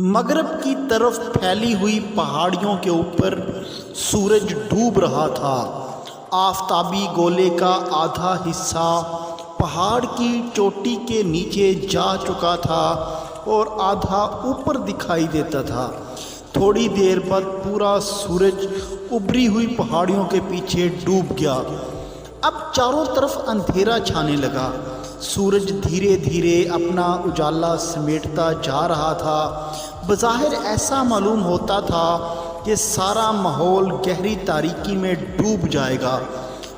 مغرب کی طرف پھیلی ہوئی پہاڑیوں کے اوپر سورج ڈوب رہا تھا۔ آفتابی گولے کا آدھا حصہ پہاڑ کی چوٹی کے نیچے جا چکا تھا اور آدھا اوپر دکھائی دیتا تھا۔ تھوڑی دیر بعد پورا سورج ابھری ہوئی پہاڑیوں کے پیچھے ڈوب گیا۔ اب چاروں طرف اندھیرا چھانے لگا۔ سورج دھیرے دھیرے اپنا اجالا سمیٹتا جا رہا تھا۔ بظاہر ایسا معلوم ہوتا تھا کہ سارا ماحول گہری تاریکی میں ڈوب جائے گا،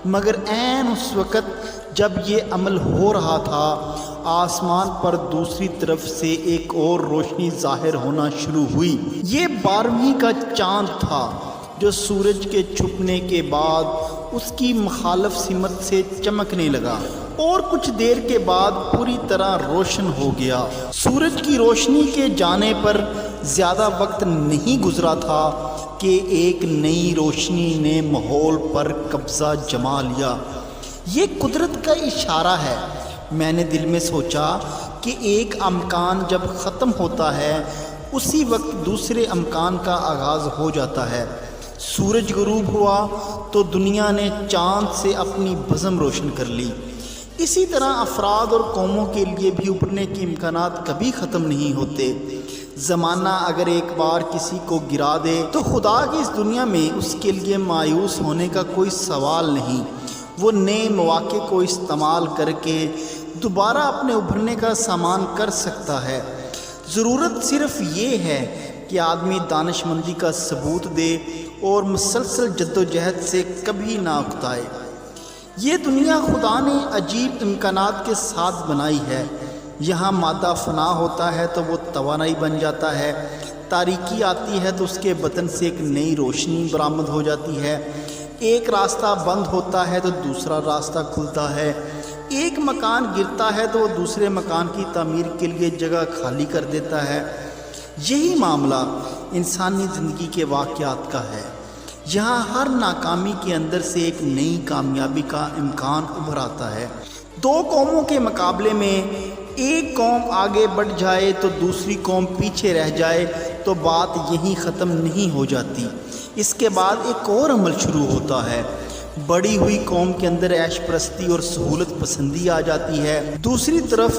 مگر عین اس وقت جب یہ عمل ہو رہا تھا، آسمان پر دوسری طرف سے ایک اور روشنی ظاہر ہونا شروع ہوئی۔ یہ 12ویں کا چاند تھا جو سورج کے چھپنے کے بعد اس کی مخالف سمت سے چمکنے لگا اور کچھ دیر کے بعد پوری طرح روشن ہو گیا۔ سورج کی روشنی کے جانے پر زیادہ وقت نہیں گزرا تھا کہ ایک نئی روشنی نے ماحول پر قبضہ جما لیا۔ یہ قدرت کا اشارہ ہے۔ میں نے دل میں سوچا کہ ایک امکان جب ختم ہوتا ہے اسی وقت دوسرے امکان کا آغاز ہو جاتا ہے۔ سورج غروب ہوا تو دنیا نے چاند سے اپنی بزم روشن کر لی۔ اسی طرح افراد اور قوموں کے لیے بھی ابھرنے کے امکانات کبھی ختم نہیں ہوتے۔ زمانہ اگر ایک بار کسی کو گرا دے تو خدا کی اس دنیا میں اس کے لیے مایوس ہونے کا کوئی سوال نہیں۔ وہ نئے مواقع کو استعمال کر کے دوبارہ اپنے ابھرنے کا سامان کر سکتا ہے۔ ضرورت صرف یہ ہے کہ آدمی دانش مندی کا ثبوت دے اور مسلسل جدوجہد سے کبھی نہ اکتائے۔ یہ دنیا خدا نے عجیب امکانات کے ساتھ بنائی ہے۔ یہاں مادہ فنا ہوتا ہے تو وہ توانائی بن جاتا ہے، تاریکی آتی ہے تو اس کے بدن سے ایک نئی روشنی برآمد ہو جاتی ہے، ایک راستہ بند ہوتا ہے تو دوسرا راستہ کھلتا ہے، ایک مکان گرتا ہے تو وہ دوسرے مکان کی تعمیر کے لیے جگہ خالی کر دیتا ہے۔ یہی معاملہ انسانی زندگی کے واقعات کا ہے۔ یہاں ہر ناکامی کے اندر سے ایک نئی کامیابی کا امکان ابھر آتا ہے۔ دو قوموں کے مقابلے میں ایک قوم آگے بڑھ جائے تو دوسری قوم پیچھے رہ جائے تو بات یہیں ختم نہیں ہو جاتی۔ اس کے بعد ایک اور عمل شروع ہوتا ہے۔ بڑی ہوئی قوم کے اندر عیش پرستی اور سہولت پسندی آ جاتی ہے، دوسری طرف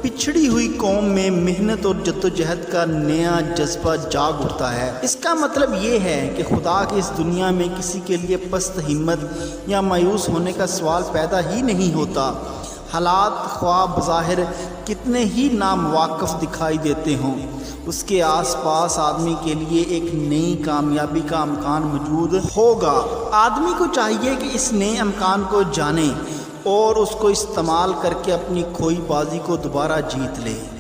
پچھڑی ہوئی قوم میں محنت اور جدوجہد کا نیا جذبہ جاگ اٹھتا ہے۔ اس کا مطلب یہ ہے کہ خدا کی اس دنیا میں کسی کے لیے پست ہمت یا مایوس ہونے کا سوال پیدا ہی نہیں ہوتا۔ حالات خواہ بظاہر کتنے ہی نامواقف دکھائی دیتے ہوں، اس کے آس پاس آدمی کے لیے ایک نئی کامیابی کا امکان موجود ہوگا۔ آدمی کو چاہیے کہ اس نئے امکان کو جانے اور اس کو استعمال کر کے اپنی کھوئی بازی کو دوبارہ جیت لے۔